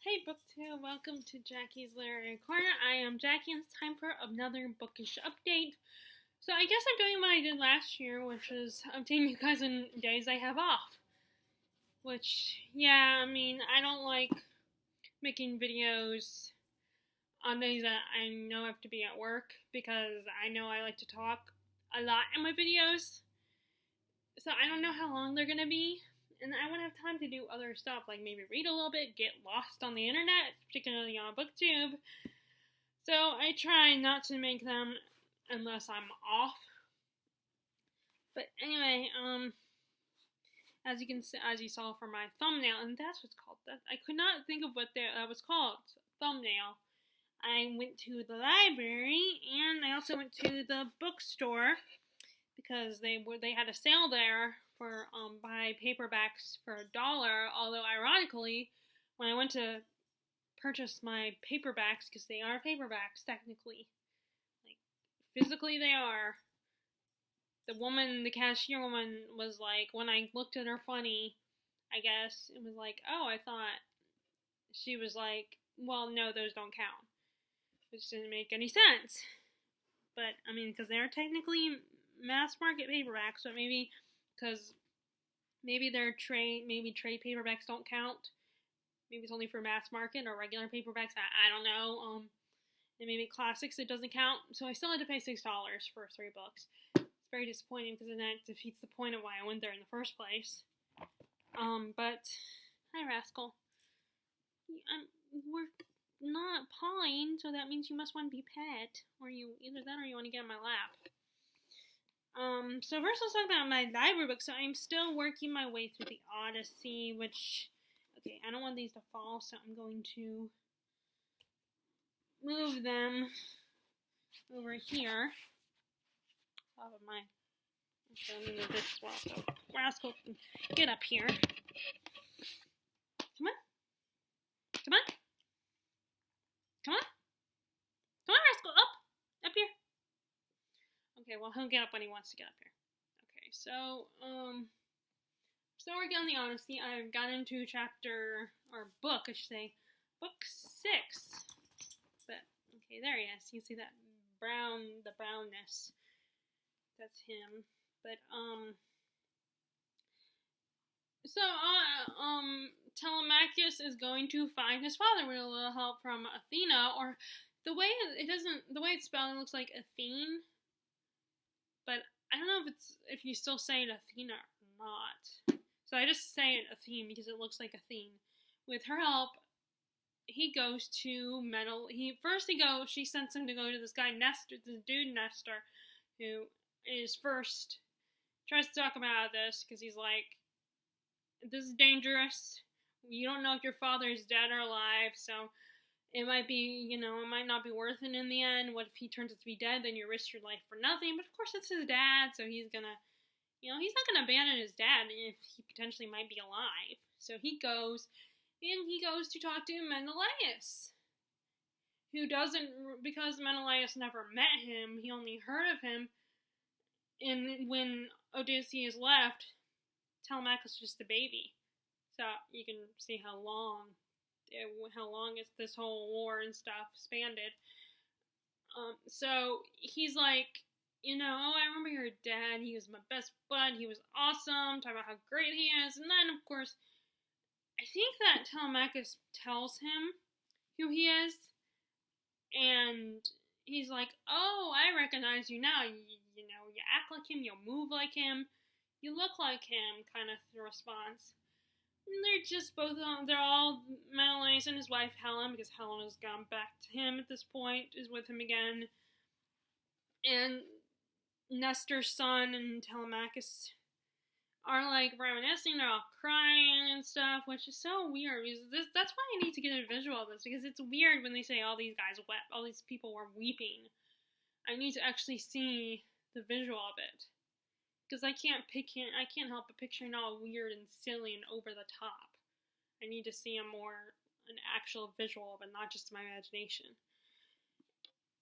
Hey BookTube, welcome to Jackie's Literary Corner. I am Jackie and it's time for another Bookish update. So I guess I'm doing what I did last year, which is updating you guys on days I have off. Which, yeah, I don't like making videos on days that I know I have to be at work because I know I like to talk a lot in my videos. So I don't know how long they're going to be. And I wouldn't have time to do other stuff, like maybe read a little bit, get lost on the internet, particularly on BookTube. So I try not to make them unless I'm off. But anyway, as you saw from my thumbnail, and that's what's called. I could not think of what that was called. Thumbnail. I went to the library, and I also went to the bookstore because they had a sale there for buy paperbacks for $1. Although ironically, when I went to purchase my paperbacks, because they are paperbacks technically, like physically they are. The cashier woman was like, when I looked at her funny, I guess it was like, oh, I thought she was like, well, no, those don't count, which didn't make any sense. But because they're technically mass market paperbacks, so maybe because they're trade paperbacks don't count. Maybe it's only for mass market or regular paperbacks. I don't know. And maybe classics it doesn't count. So I still had to pay $6 for 3 books. It's very disappointing because then that defeats the point of why I went there in the first place. But hi Rascal. We're not pawing, so that means you must want to be pet, or either that or you want to get on my lap. So first let's talk about my library book. So I'm still working my way through the Odyssey, which, okay, I don't want these to fall, so I'm going to move them over here. Off of my, so let me move this as well, so Rascal can get up here. Come on. Come on. Come on. Come on, Rascal, up here. Okay, well, he'll get up when he wants to get up here. Okay, so, still working on the Odyssey. I've got into book 6. But, okay, there he is. You see that the brownness. That's him. But, Telemachus is going to find his father with a little help from Athena, or the way it's spelled, it looks like Athene. But I don't know if you still say it Athena or not. So I just say it Athene because it looks like Athene. With her help, he goes to she sends him to go to this guy Nestor, this dude Nestor, who tries to talk him out of this because he's like, this is dangerous. You don't know if your father is dead or alive, so it might be, it might not be worth it in the end. What if he turns out to be dead? Then you risk your life for nothing. But of course, it's his dad, so he's gonna, he's not gonna abandon his dad if he potentially might be alive. So he goes to talk to Menelaus, because Menelaus never met him. He only heard of him. And when Odysseus left, Telemachus was just a baby. So you can see how long this whole war and stuff spanned. So he's like, oh, I remember your dad. He was my best bud. He was awesome. Talk about how great he is. And then, of course, I think that Telemachus tells him who he is. And he's like, oh, I recognize you now. You act like him. You move like him. You look like him, kind of the response. And they're all, Menelaus and his wife Helen, because Helen has gone back to him at this point, is with him again. And Nestor's son and Telemachus are like reminiscing, they're all crying and stuff, which is so weird. Because that's why I need to get a visual of this, because it's weird when they say all these guys wept, all these people were weeping. I need to actually see the visual of it. Because I can't help but picturing all weird and silly and over the top. I need to see an actual visual of it, not just my imagination.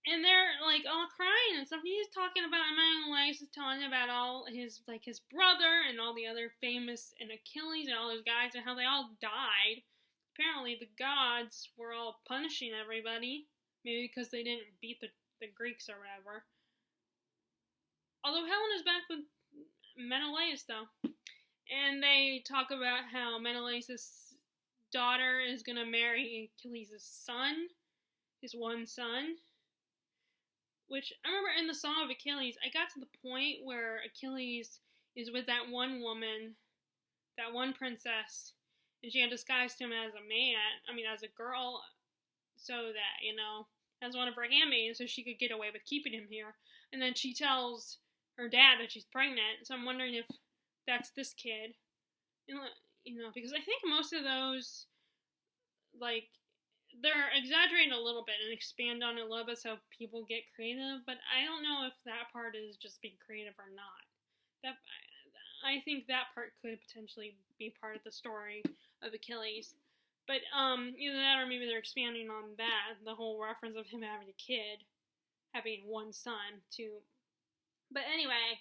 And they're like all crying and stuff. He's talking about, Menelaus is telling about all his brother and all the other famous, and Achilles and all those guys, and how they all died apparently the gods were all punishing everybody, maybe because they didn't beat the Greeks or whatever. Although Helen is back with Menelaus, though. And they talk about how Menelaus' daughter is going to marry Achilles' son, his one son. Which, I remember in the Song of Achilles, I got to the point where Achilles is with that one woman, that one princess, and she had disguised him as a man, as a girl, so that, as one of her handmaids, so she could get away with keeping him here. And then she tells her dad that she's pregnant, so I'm wondering if that's this kid. Because I think most of those, they're exaggerating a little bit and expand on it a little bit so people get creative, but I don't know if that part is just being creative or not. I think that part could potentially be part of the story of Achilles. But either that or maybe they're expanding on that, the whole reference of him having a kid, having one son too. But anyway,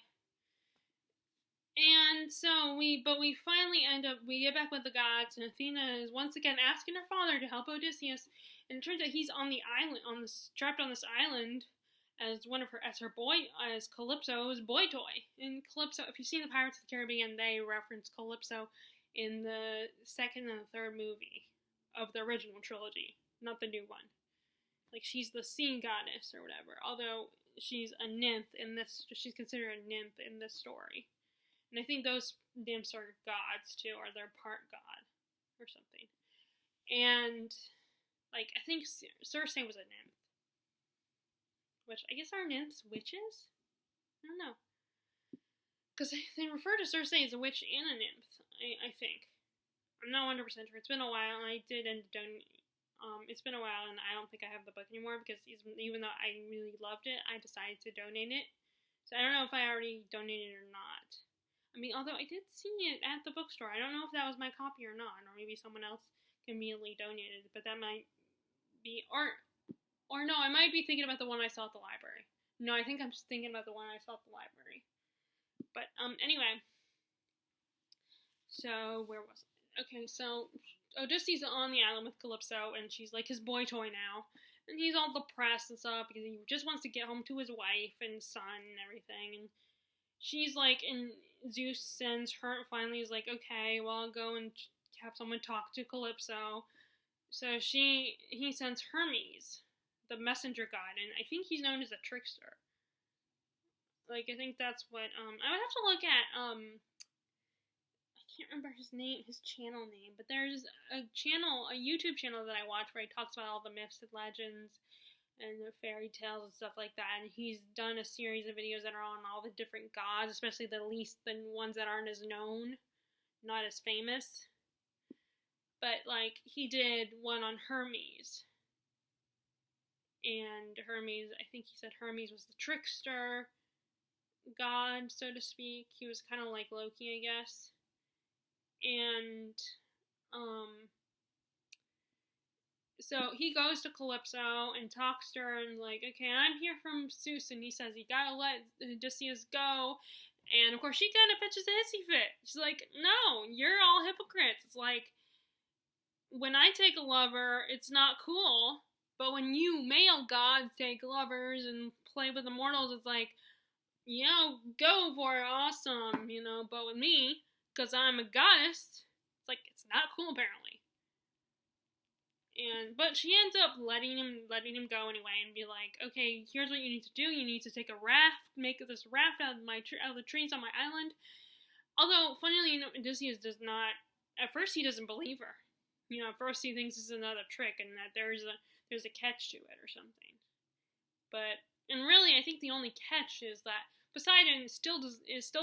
and so we finally we get back with the gods, and Athena is once again asking her father to help Odysseus, and it turns out he's on the island, trapped on this island, as Calypso's boy toy. And Calypso, if you've seen the Pirates of the Caribbean, they reference Calypso in the second and the third movie of the original trilogy, not the new one. She's the sea goddess or whatever, although she's a nymph she's considered a nymph in this story. And I think those nymphs are gods too, or they're part god or something. And I think Circe was a nymph, which I guess are nymphs witches? I don't know, because they refer to Circe as a witch and a nymph. I think. I'm not 100% sure. It's been a while, and I did end up it's been a while, and I don't think I have the book anymore because even though I really loved it, I decided to donate it. So I don't know if I already donated it or not. Although I did see it at the bookstore. I don't know if that was my copy or not, or maybe someone else conveniently donated it, but that might be, or no, I might be thinking about the one I saw at the library. No, I think I'm just thinking about the one I saw at the library. But, anyway. So, where was it? Okay, so Odysseus is on the island with Calypso, and she's his boy toy now. And he's all depressed and stuff because he just wants to get home to his wife and son and everything. And she's and Zeus sends her, finally is okay, well, I'll go and have someone talk to Calypso. So he sends Hermes, the messenger god, and I think he's known as a trickster. I think that's what, I would have to look at, I can't remember his channel name, but there's a YouTube channel that I watch where he talks about all the myths and legends and the fairy tales and stuff like that, and he's done a series of videos that are on all the different gods, especially the ones that aren't as known, not as famous. But he did one on Hermes, and Hermes, I think he said Hermes was the trickster god, so to speak. He was kind of like Loki, I guess. And, so he goes to Calypso and talks to her and okay, I'm here from Zeus, and he says, you gotta let Odysseus go, and of course she kind of pitches a hissy fit. She's no, you're all hypocrites. It's when I take a lover, it's not cool, but when you male gods take lovers and play with the mortals, it's go for it, awesome, but with me, because I'm a goddess, it's not cool apparently. But she ends up letting him go anyway, and be okay, here's what you need to do. You need to take a raft, make this raft out of the trees on my island. Although, funnily enough, Odysseus does not. At first, he doesn't believe her. At first he thinks it's another trick, and that there's a catch to it or something. And really, I think the only catch is that Poseidon is still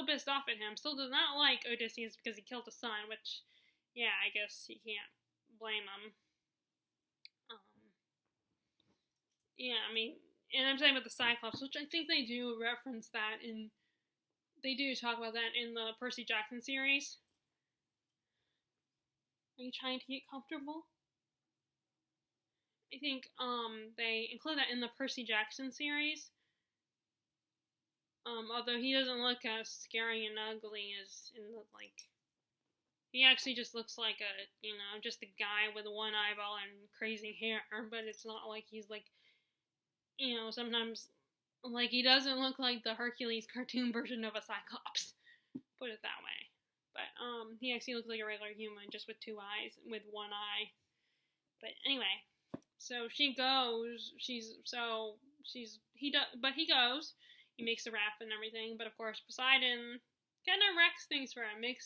pissed off at him, still does not like Odysseus because he killed his son, which, yeah, I guess he can't blame him. And I'm saying about the Cyclops, which I think they do reference that they do talk about that in the Percy Jackson series. Are you trying to get comfortable? I think, they include that in the Percy Jackson series. Although he doesn't look as scary and ugly as in the, He actually just looks like just a guy with one eyeball and crazy hair, but it's not like he's like, sometimes, like, he doesn't look like the Hercules cartoon version of a Cyclops, put it that way. But, he actually looks like a regular human, just with two eyes, with one eye. But anyway, so he goes, he goes, he makes the raft and everything, but of course Poseidon kind of wrecks things for him, he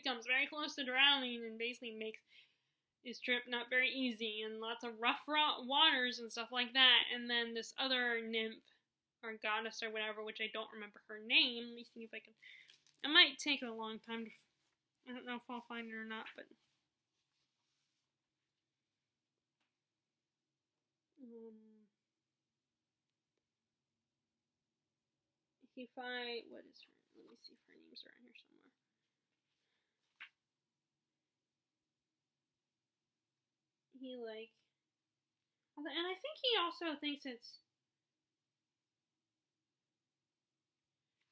comes very close to drowning and basically makes his trip not very easy and lots of rough waters and stuff like that. And then this other nymph or goddess or whatever, which I don't remember her name. Let me see if I can. It might take a long time to. I don't know if I'll find it or not, but. If what is her? Let me see if her name's around here somewhere. And I think he also thinks it's.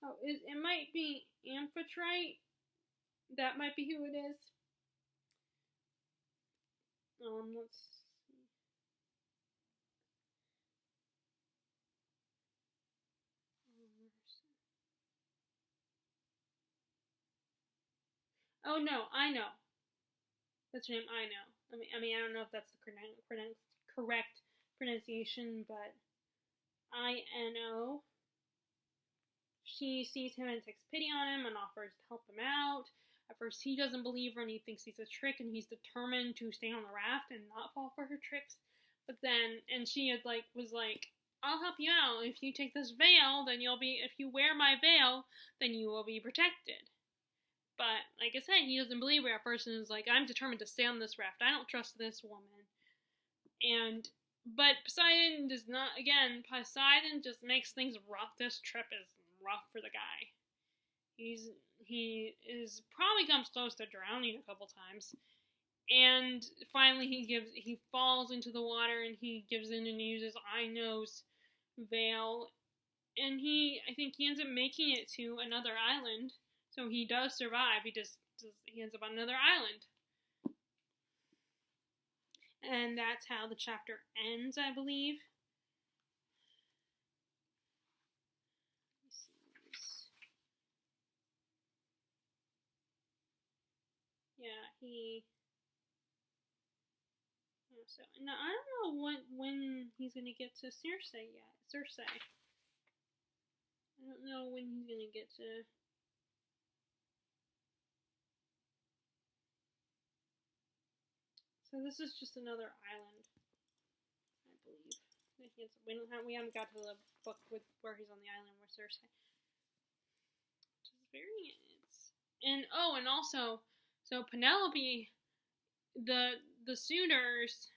Oh, it might be Amphitrite. That might be who it is. Let's see. Oh no, I know. That's her name. I know. I mean, I don't know if that's the correct pronunciation, but I-N-O. She sees him and takes pity on him and offers to help him out. At first, he doesn't believe her and he thinks he's a trick, and he's determined to stay on the raft and not fall for her tricks. But then, and she was like, I'll help you out. If you take this veil, then if you wear my veil, then you will be protected. But, like I said, he doesn't believe her at first and is like, I'm determined to stay on this raft. I don't trust this woman. But Poseidon does not, again, Poseidon just makes things rough. This trip is rough for the guy. He probably comes close to drowning a couple times. And finally he falls into the water and he gives in and uses Aino's veil. And I think he ends up making it to another island. So he does survive. He ends up on another island. And that's how the chapter ends, I believe. So now I don't know when he's gonna get to Circe yet. I don't know when he's gonna get to. So this is just another island, I believe. We haven't got to the book with where he's on the island with Circe, which is very. And also, so Penelope, the suitors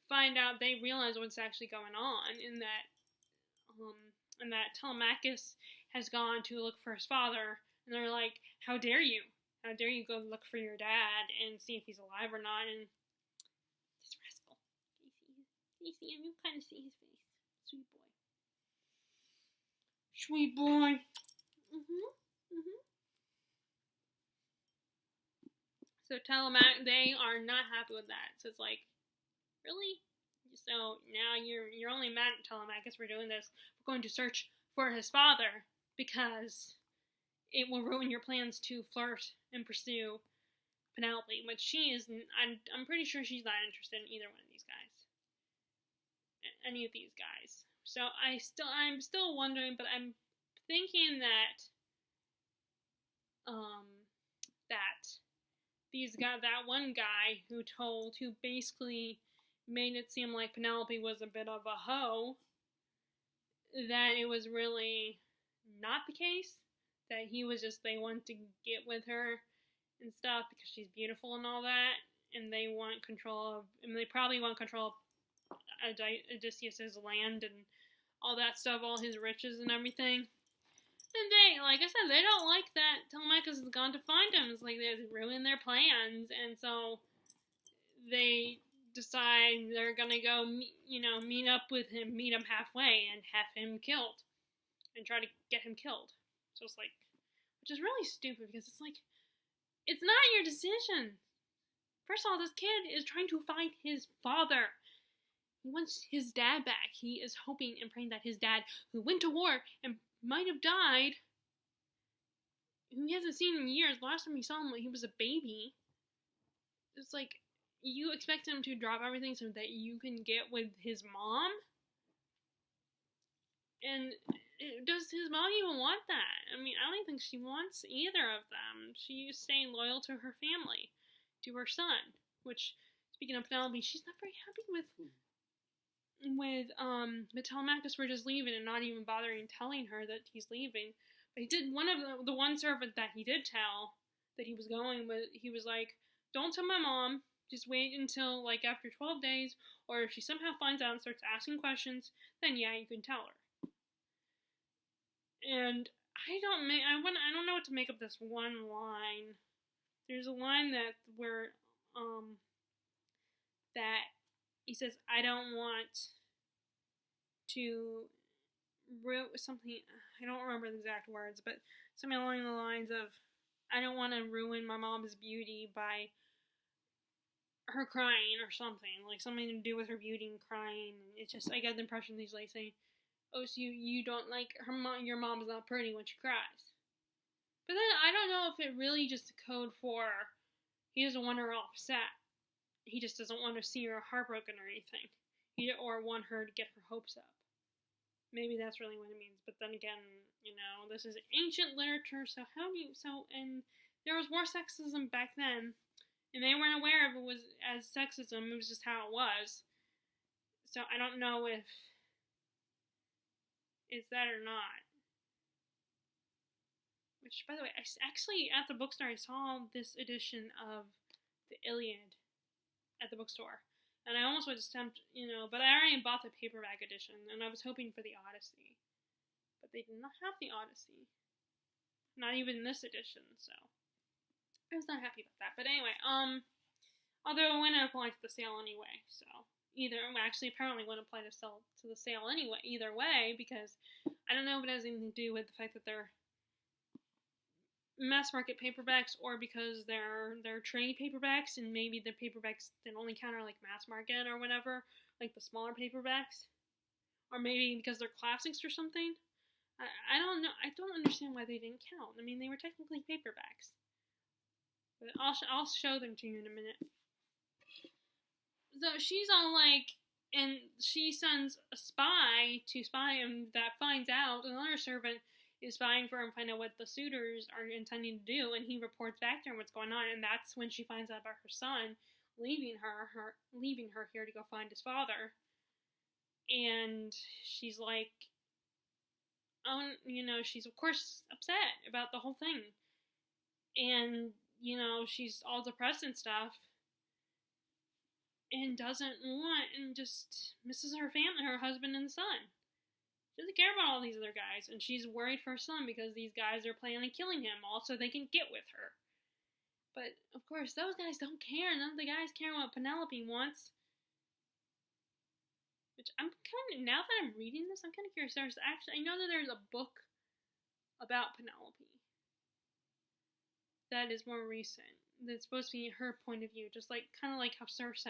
find out, they realize what's actually going on, in that Telemachus has gone to look for his father, and they're like, how dare you go look for your dad and see if he's alive or not. And this Rascal, you see him, you kind of see his face. Sweet boy. So they are not happy with that. So it's like, really? So now you're only mad at Telemachus for doing this. We're going to search for his father because it will ruin your plans to flirt and pursue Penelope, which she is. I'm pretty sure she's not interested in either one of these guys, any of these guys. So I'm still wondering, but I'm thinking that that one guy who basically made it seem like Penelope was a bit of a hoe, that it was really not the case, that he was just, they wanted to get with her and stuff because she's beautiful and all that, and they probably want control of Odysseus' land and all that stuff, all his riches and everything. And they, like I said, they don't like that Telemachus has gone to find him. It's like they've ruined their plans, and so they decide they're gonna go, meet up with him, meet him halfway, and have him killed, and try to get him killed. So it's like, which is really stupid because it's like, It's not your decision. First of all, this kid is trying to find his father. He wants his dad back. He is hoping and praying that his dad, who went to war and might have died, who he hasn't seen in years, the last time he saw him, he was a baby. It's like, you expect him to drop everything so that you can get with his mom? And does his mom even want that? I mean, I don't think she wants either of them. She's staying loyal to her family, to her son. Which, speaking of Penelope, she's not very happy with Telemachus for just leaving and not even bothering telling her that he's leaving. But he did, one of the one servant that he did tell that he was going, but he was like, don't tell my mom. Just wait until, like, after 12 days, or if she somehow finds out and starts asking questions, then yeah, you can tell her. And I don't know what to make of this one line. There's a line that he says, I don't want to something, I don't remember the exact words, but something along the lines of, I don't want to ruin my mom's beauty by her crying or something, like something to do with her beauty and crying. It's just, I get the impression he's like saying, oh, so you don't like your mom's not pretty when she cries. But then I don't know if it really just a code for he doesn't want her upset. He just doesn't want to see her heartbroken or anything, or want her to get her hopes up. Maybe that's really what it means. But then again, this is ancient literature, and there was more sexism back then. And they weren't aware of it was as sexism. It was just how it was. So I don't know if it's that or not. Which, by the way, actually at the bookstore I saw this edition of the Iliad at the bookstore. And I almost would attempt, but I already bought the paperback edition. And I was hoping for the Odyssey. But they did not have the Odyssey. Not even this edition, so I was not happy about that. But anyway, although it wouldn't apply to the sale anyway, so apparently wouldn't apply to the sale anyway, either way, because I don't know if it has anything to do with the fact that they're mass market paperbacks, or because they're trade paperbacks, and maybe the paperbacks that only count are like mass market or whatever, like the smaller paperbacks, or maybe because they're classics or something. I don't know. I don't understand why they didn't count. I mean, they were technically paperbacks. But I'll show them to you in a minute. So she's all like, and she sends a spy to spy, and that finds out another servant is spying for her and find out what the suitors are intending to do, and he reports back to her what's going on, and that's when she finds out about her son leaving her here to go find his father. And she's like, she's of course upset about the whole thing. And she's all depressed and stuff, and doesn't want, and just misses her family, her husband and son. She doesn't care about all these other guys, and she's worried for her son because these guys are planning on killing him, all so they can get with her. But, of course, those guys don't care. None of the guys care what Penelope wants. Which now that I'm reading this, I'm kind of curious. I know that there's a book about Penelope that is more recent. That's supposed to be her point of view, just kind of like how Circe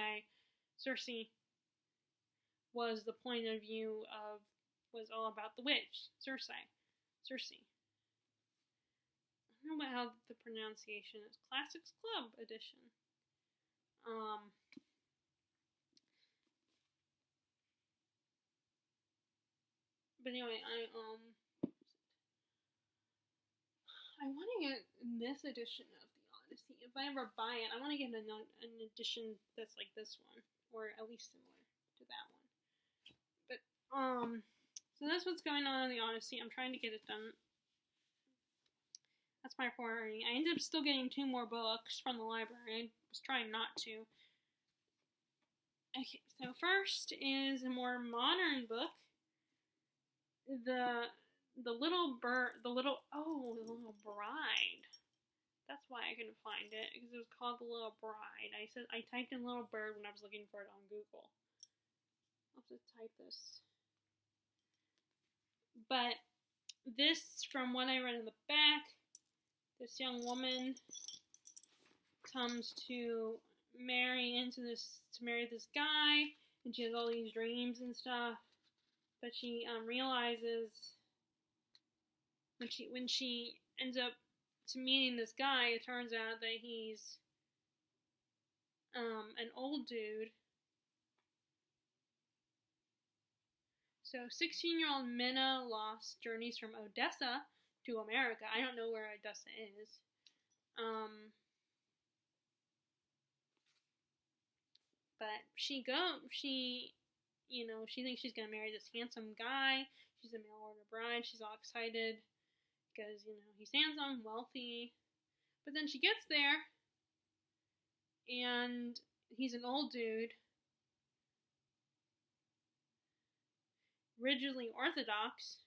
was the point of view was all about the witch, Circe. I don't know how the pronunciation is. Classics Club edition. But anyway, I want to get this edition of the Odyssey. If I ever buy it, I want to get an edition that's like this one, or at least similar to that one. But so that's what's going on in the Odyssey. I'm trying to get it done. That's my priority. I ended up still getting 2 more books from the library. I was trying not to. Okay, so first is a more modern book. The Little Bride. That's why I couldn't find it, because it was called The Little Bride. I typed in Little Bird when I was looking for it on Google. I'll have to type this. But this, from what I read in the back, this young woman comes to marry this guy, and she has all these dreams and stuff. But she realizes when she ends up to meeting this guy, it turns out that he's an old dude. So 16-year-old Minna lost journeys from Odessa to America. I don't know where Odessa is. But she thinks she's gonna marry this handsome guy. She's a mail order bride. She's all excited because, he's handsome, wealthy. But then she gets there, and he's an old dude, rigidly orthodox,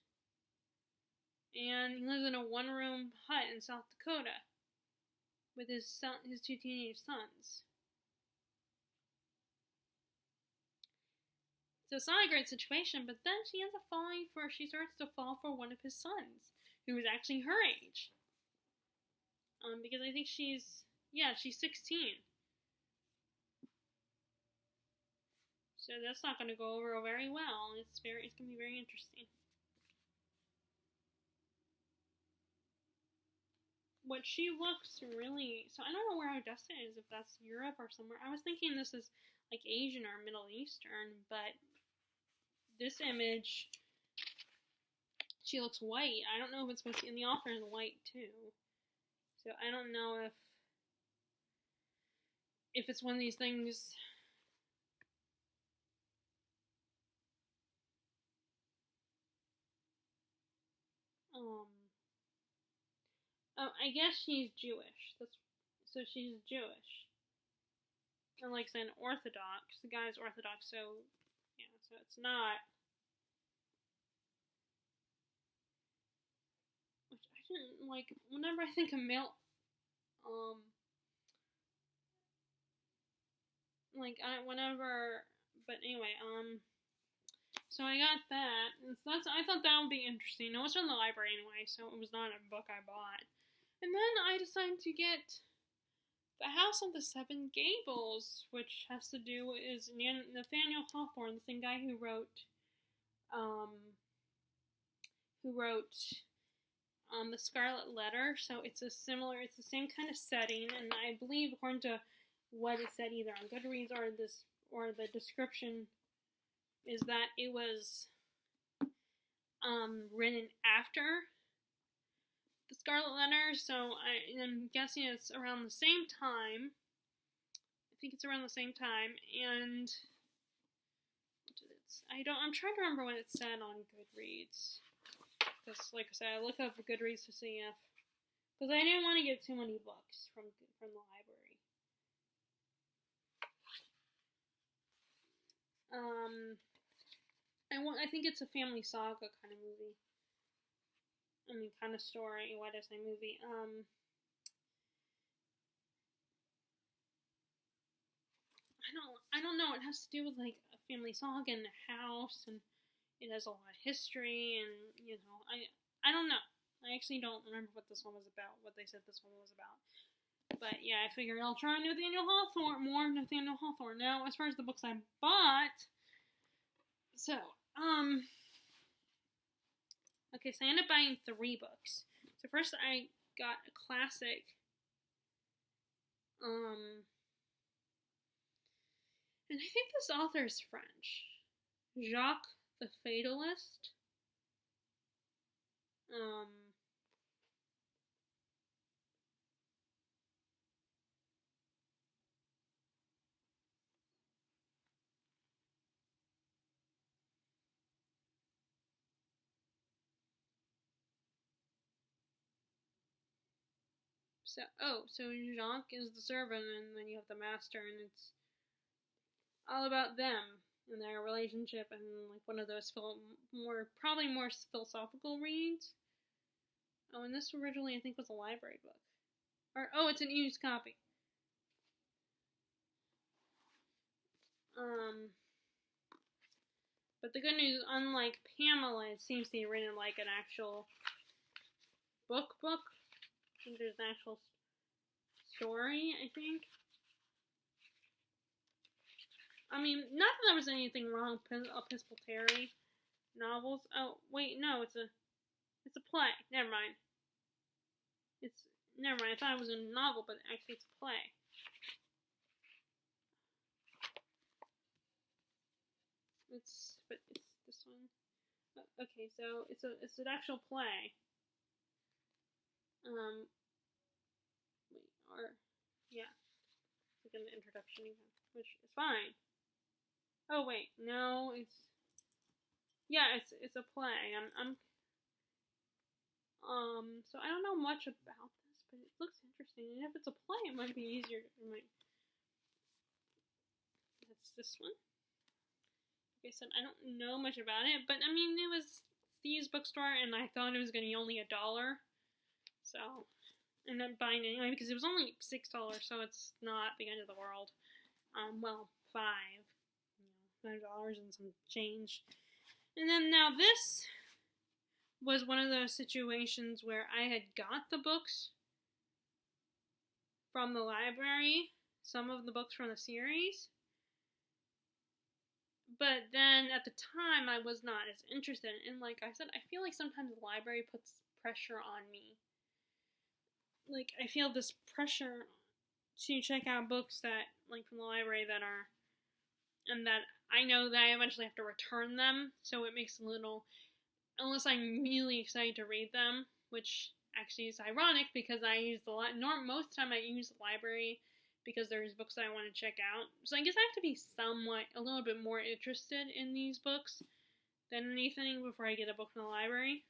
and he lives in a one-room hut in South Dakota with his two teenage sons. So it's not a great situation, but then she starts to fall for one of his sons, who is actually her age. Because I think she's 16. So that's not going to go over very well. It's going to be very interesting. What she looks really, so I don't know where Odessa is, if that's Europe or somewhere. I was thinking this is like Asian or Middle Eastern, but this image, she looks white. I don't know if it's supposed to be, and the author is white too. So I don't know if it's one of these things. I guess she's Jewish. So she's Jewish. And like saying Orthodox. The guy's Orthodox, so yeah, so it's not. Which I didn't like. Whenever I think of male, but anyway, so I got that. I thought that would be interesting. It was from the library anyway, so it was not a book I bought. And then I decided to get The House of the Seven Gables, which has to do is Nathaniel Hawthorne, the same guy who wrote The Scarlet Letter. So it's the same kind of setting, and I believe according to what it said either on Goodreads or the description is that it was written after The Scarlet Letter, so I'm guessing it's around the same time. I think it's around the same time, and I'm trying to remember what it said on Goodreads. Because, like I said, I looked up Goodreads to see because I didn't want to get too many books from the library. I think it's a family saga kind of movie. Kind of story. Why did I say movie? I don't know. It has to do with like a family saga and a house, and it has a lot of history, and I don't know. I actually don't remember what this one was about. What they said this one was about. But yeah, I figured I'll try Nathaniel Hawthorne. Now, as far as the books I bought, so okay, so I ended up buying 3 books. So first I got a classic, and I think this author is French. Jacques the Fatalist. So Jacques is the servant, and then you have the master, and it's all about them and their relationship, and like one of those probably more philosophical reads. Oh, and this originally I think was a library book, it's an used copy. But the good news, unlike Pamela, it seems to be written like an actual book. I think there's an actual story, I think. I mean, not that there was anything wrong with epistolary novels. Oh, wait, no, it's a play. Never mind. Never mind. I thought it was a novel, but actually it's a play. It's this one. Okay, so it's an actual play. Yeah, it's like an introduction even, which is fine. Oh wait, no, it's a play. So I don't know much about this, but it looks interesting. And if it's a play, it might be easier. That's this one. Like I said, I don't know much about it, but I mean, it was the used bookstore, and I thought it was going to be only $1. So I ended up buying it anyway because it was only $6, so it's not the end of the world. Well, $5 and some change. And then now this was one of those situations where I had got the books from the library, some of the books from the series, but then at the time I was not as interested. And like I said, I feel like sometimes the library puts pressure on me. Like I feel this pressure to check out books that, like from the library, that I know that I eventually have to return them, so it makes a little, unless I'm really excited to read them, which actually is ironic because I use most of the time I use the library because there's books that I want to check out. So I guess I have to be a little bit more interested in these books than anything before I get a book from the library.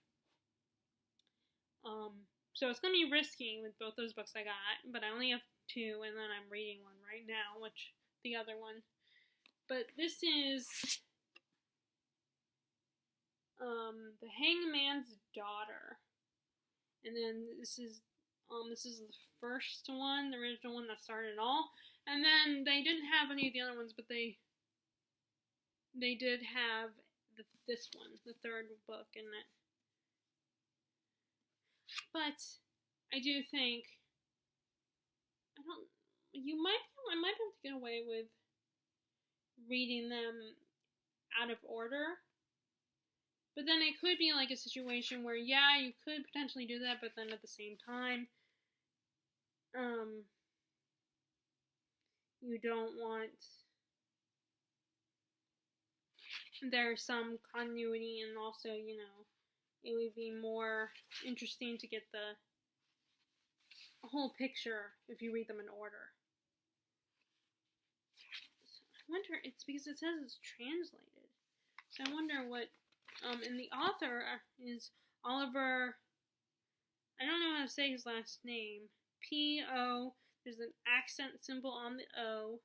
So it's going to be risky with both those books I got, but I only have 2, and then I'm reading one right now, which the other one. But this is The Hangman's Daughter, and then this is the first one, the original one that started it all. And then they didn't have any of the other ones, but they did have this one, the third book in it. But I do think I might be able to get away with reading them out of order. But then it could be like a situation where, yeah, you could potentially do that, but then at the same time, you don't want there's some continuity, and also, it would be more interesting to get the whole picture if you read them in order. So I wonder, it's because it says it's translated. So I wonder what, and the author is Oliver, I don't know how to say his last name, P-O, there's an accent symbol on the O,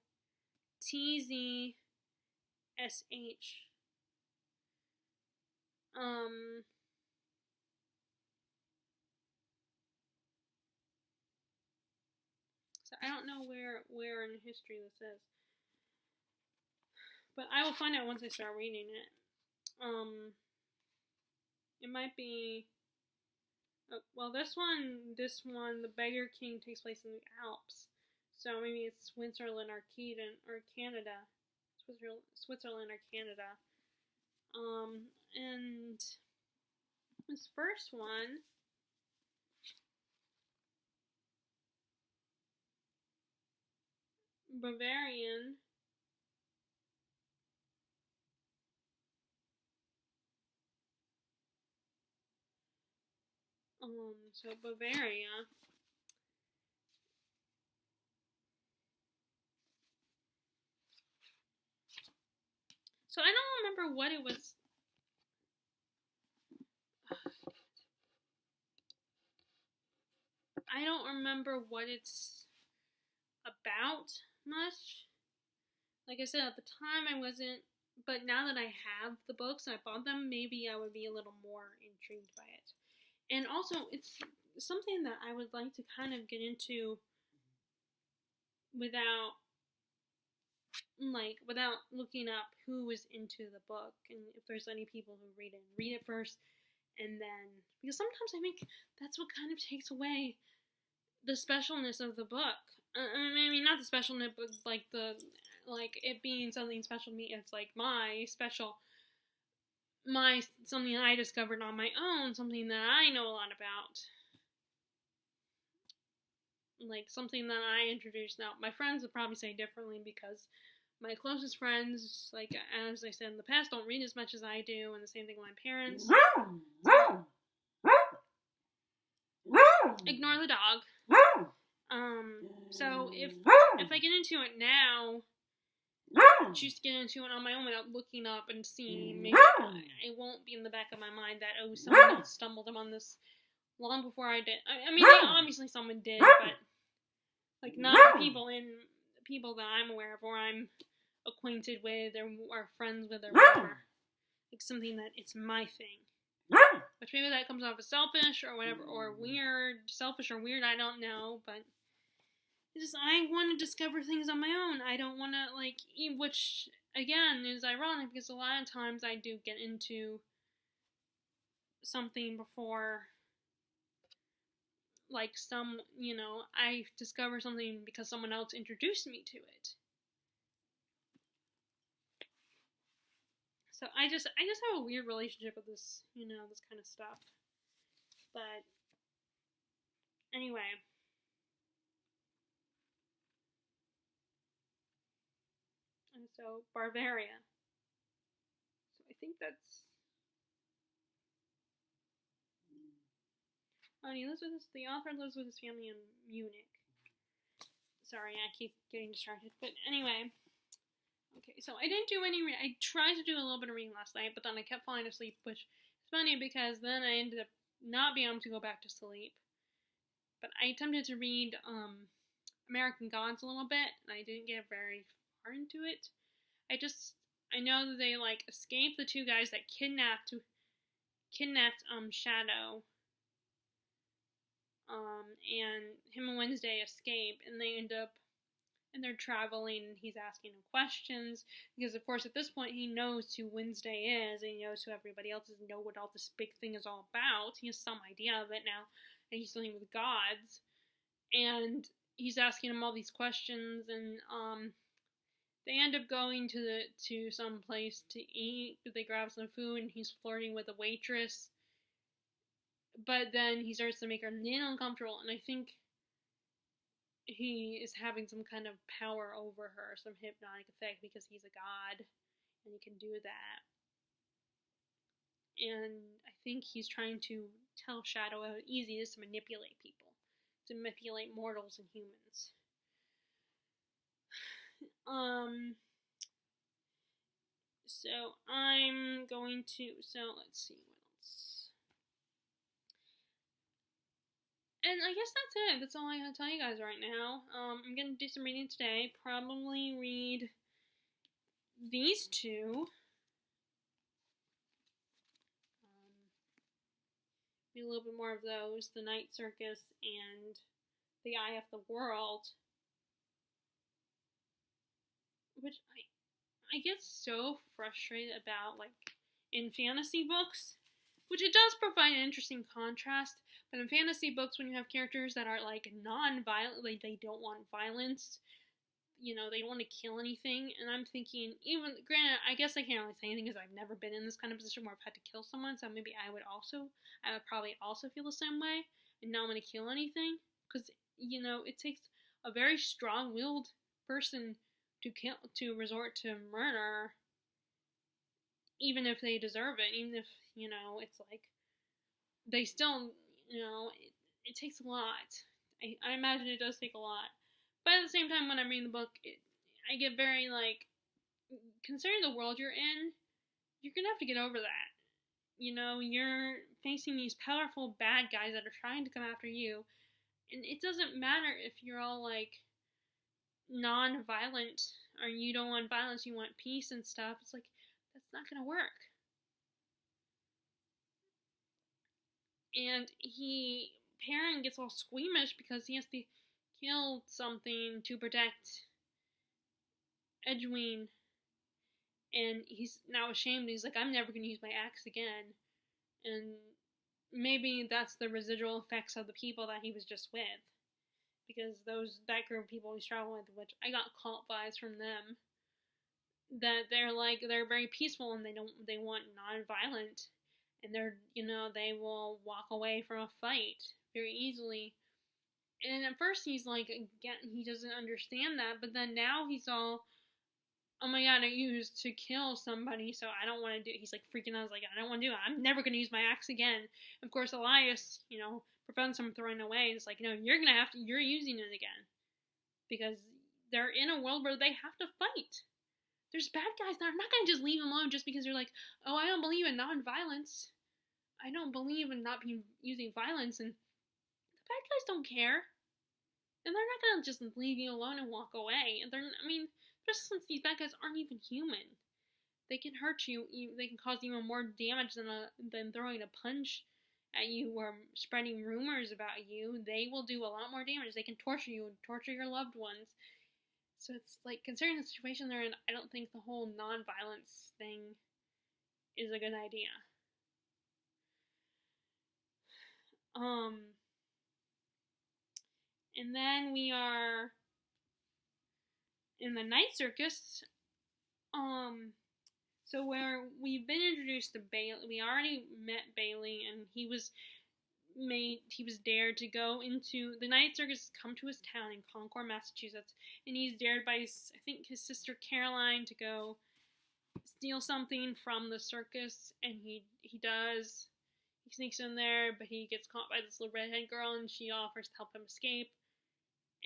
T-Z-S-H. So I don't know where in history this is. But I will find out once I start reading it. It might be, well, this one, The Beggar King takes place in the Alps. So maybe it's Switzerland or Canada. Switzerland or Canada. And this first one, Bavarian. So Bavaria. So I don't remember what it was. I don't remember what it's about much. Like I said, at the time I wasn't, but now that I have the books, I bought them, maybe I would be a little more intrigued by it. And also, it's something that I would like to kind of get into without looking up who was into the book and if there's any people who read it first, and then, because sometimes I think that's what kind of takes away the specialness of the book. I mean, not the specialness, but like it being something special to me. It's like something I discovered on my own, something that I know a lot about. Like, something that I introduced. Now, my friends would probably say differently because my closest friends, like, as I said in the past, don't read as much as I do, and the same thing with my parents. Ignore the dog. So if I get into it now, choose to get into it on my own without looking up and seeing, maybe it won't be in the back of my mind that, oh, someone else stumbled upon this long before I did. I mean, obviously someone did, but, like, not people that I'm aware of, or I'm acquainted with, or friends with, or whatever. Like, something that it's my thing. Which maybe that comes off as selfish, or whatever, or weird. Selfish or weird, I don't know, but it's just, I want to discover things on my own. I don't want to, like, which, again, is ironic, because a lot of times I do get into something before, like, I discover something because someone else introduced me to it. So I just have a weird relationship with this, this kind of stuff. But anyway. And so, Bavaria. So I think that's... the author lives with his family in Munich. Sorry, I keep getting distracted. But anyway. Okay, so I didn't do any I tried to do a little bit of reading last night, but then I kept falling asleep, which is funny because then I ended up not being able to go back to sleep. But I attempted to read American Gods a little bit, and I didn't get very far into it. I know that they, like, escaped the two guys that kidnapped Shadow, and him and Wednesday escape, and they're traveling, and he's asking him questions, because of course at this point he knows who Wednesday is, and he knows who everybody else is, and know what all this big thing is all about. He has some idea of it now, and he's dealing with gods, and he's asking him all these questions, and they end up going to some place to eat. They grab some food, and he's flirting with a waitress, but then he starts to make her a little uncomfortable, and I think he is having some kind of power over her, some hypnotic effect, because he's a god, and he can do that. And I think he's trying to tell Shadow how easy it is to manipulate people, to manipulate mortals and humans. So I'm going to, let's see what else. And I guess that's it. That's all I have to tell you guys right now. I'm going to do some reading today. Probably read these two. Read a little bit more of those. The Night Circus and The Eye of the World. Which I get so frustrated about, like, in fantasy books. Which it does provide an interesting contrast. But in fantasy books, when you have characters that are, like, non-violent, like, they don't want violence, they don't want to kill anything, and I'm thinking, even, granted, I guess I can't really say anything because I've never been in this kind of position where I've had to kill someone, so maybe I would probably also feel the same way, and not want to kill anything, because, it takes a very strong-willed person to resort to murder, even if they deserve it, even if, it's like, they still, it takes a lot. I imagine it does take a lot. But at the same time, when I'm reading the book, I get very, like, considering the world you're in, you're gonna have to get over that. You're facing these powerful bad guys that are trying to come after you, and it doesn't matter if you're all, like, non-violent, or you don't want violence, you want peace and stuff. It's like, that's not gonna work. And Perrin gets all squeamish because he has to kill something to protect Edwin, and he's now ashamed. He's like, I'm never going to use my axe again. And maybe that's the residual effects of the people that he was just with. because that group of people he's traveling with, which I got cult vibes from them, that they're very peaceful and they want non-violent, and they will walk away from a fight very easily. And at first he's like, again, he doesn't understand that, but then now he's all, oh my god, I used to kill somebody, so I don't want to do it. He's like freaking out, like, I don't want to do it. I'm never going to use my axe again. Of course, Elias, prevents him throwing it away. It's like, no, you're using it again. Because they're in a world where they have to fight. There's bad guys that are not going to just leave them alone just because they're like, oh, I don't believe in non-violence. I don't believe in not using violence, and the bad guys don't care. And they're not going to just leave you alone and walk away. And especially since these bad guys aren't even human. They can hurt you, they can cause even more damage than throwing a punch at you or spreading rumors about you. They will do a lot more damage. They can torture you and torture your loved ones. So it's like, considering the situation they're in, I don't think the whole non-violence thing is a good idea. And then we are in the night circus. So where we've been introduced to Bailey, we already met Bailey, and he was dared to go into the night circus, come to his town in Concord, Massachusetts, and he's dared by I think his sister Caroline to go steal something from the circus, and he does. He sneaks in there, but he gets caught by this little redhead girl, and she offers to help him escape.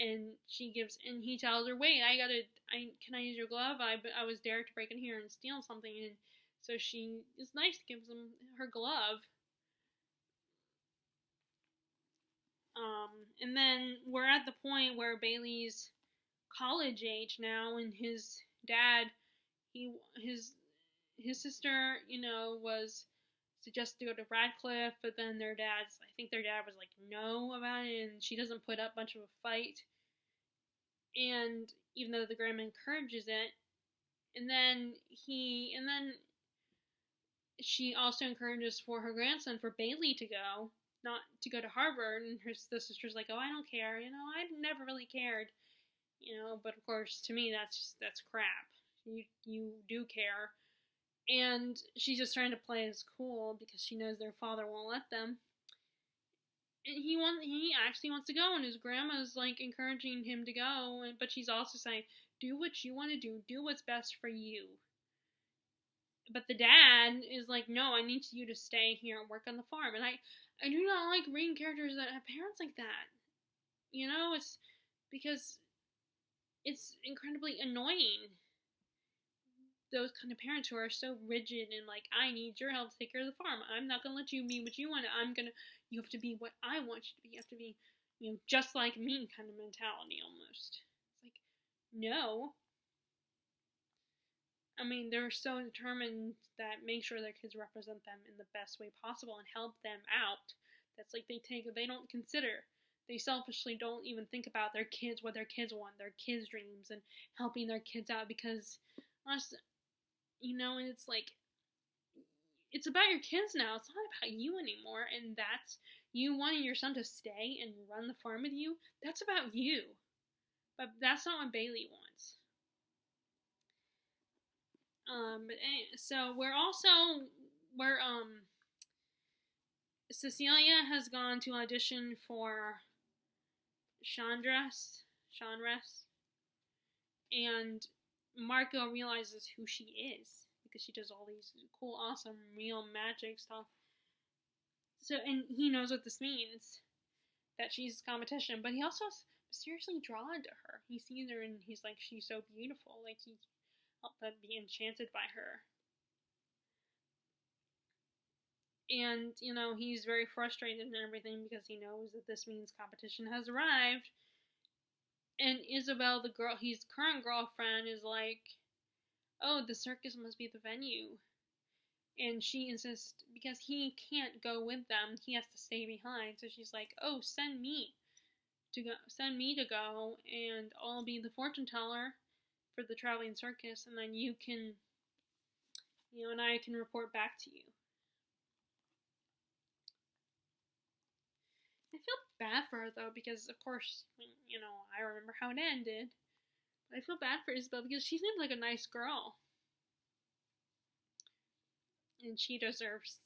And he tells her, wait, can I use your glove? I was dared to break in here and steal something. And so she is nice, gives him her glove. And then we're at the point where Bailey's college age now, and his dad, his sister, was suggested to go to Radcliffe, but then I think their dad was like, no about it, and she doesn't put up much of a fight. And even though the grandma encourages it, and then she also encourages for her grandson, for Bailey to go, not to go to Harvard, and the sister's like, oh, I don't care, I never really cared, but of course, to me, that's crap. You do care. And she's just trying to play as cool because she knows their father won't let them. And he actually wants to go, and his grandma's like encouraging him to go, but she's also saying, do what you want to do what's best for you. But the dad is like, no, I need you to stay here and work on the farm. And I do not like reading characters that have parents like that. It's because it's incredibly annoying. Those kind of parents who are so rigid and like, I need your help to take care of the farm. I'm not going to let you be what you want. You have to be what I want you to be. You have to be, just like me kind of mentality almost. It's like, no. They're so determined that make sure their kids represent them in the best way possible and help them out. That's like they don't consider. They selfishly don't even think about their kids, what their kids want, their kids' dreams, and helping their kids out because us, and it's like, it's about your kids now. It's not about you anymore. And that's you wanting your son to stay and run the farm with you. That's about you. But that's not what Bailey wants. So Cecilia has gone to audition for Chandras, and Marco realizes who she is because she does all these cool, awesome, real magic stuff. So, and he knows what this means, that she's competition, but he also is seriously drawn to her. He sees her and he's like, she's so beautiful, like he helped be enchanted by her. And, he's very frustrated and everything because he knows that this means competition has arrived. And Isabel, his current girlfriend, is like, oh, the circus must be the venue. And she insists, because he can't go with them, he has to stay behind. So she's like, oh, send me to go, and I'll be the fortune teller for the traveling circus, and then you can, and I can report back to you. I feel bad for her, though, because, of course, you know, I remember how it ended. But I feel bad for Isabel because she seemed like a nice girl. And she deserves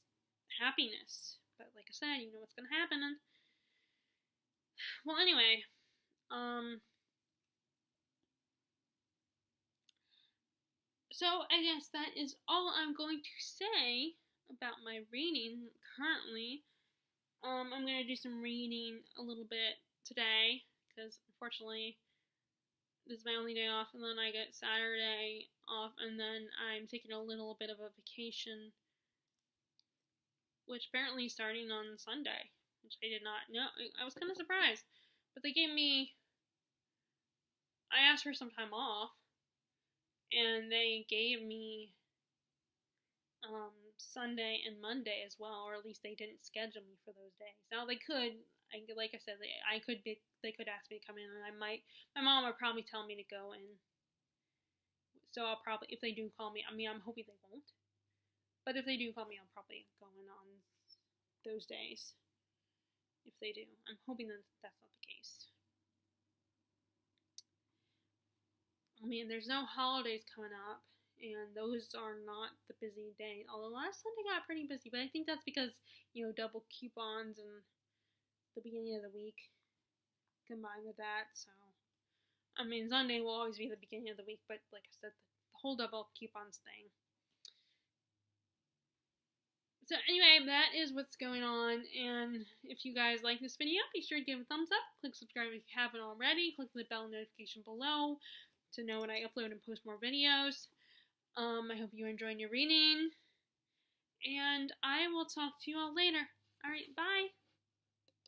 happiness. But like I said, you know what's going to happen. And, well, anyway, so I guess that is all I'm going to say about my reading currently. I'm going to do some reading a little bit today because unfortunately this is my only day off, and then I get Saturday off, and then I'm taking a little bit of a vacation, which apparently is starting on Sunday, which I did not know. I was kind of surprised, but they gave me, I asked for some time off, and they gave me Sunday and Monday as well, or at least they didn't schedule me for those days. Now they could, like I said, they could ask me to come in, and my mom would probably tell me to go in. So I'll probably, if they do call me, I mean, I'm hoping they won't, but if they do call me, I'll probably go in on those days. If they do, I'm hoping that that's not the case. I mean, there's no holidays coming up, and those are not the busy days. Although last Sunday got pretty busy, but I think that's because, you know, double coupons and the beginning of the week combined with that. So, I mean, Sunday will always be the beginning of the week, but like I said, the whole double coupons thing. So anyway, that is what's going on, and if you guys like this video, be sure to give it a thumbs up, click subscribe if you haven't already, click the bell notification below to know when I upload and post more videos. I hope you're enjoying your reading, and I will talk to you all later. Alright, bye!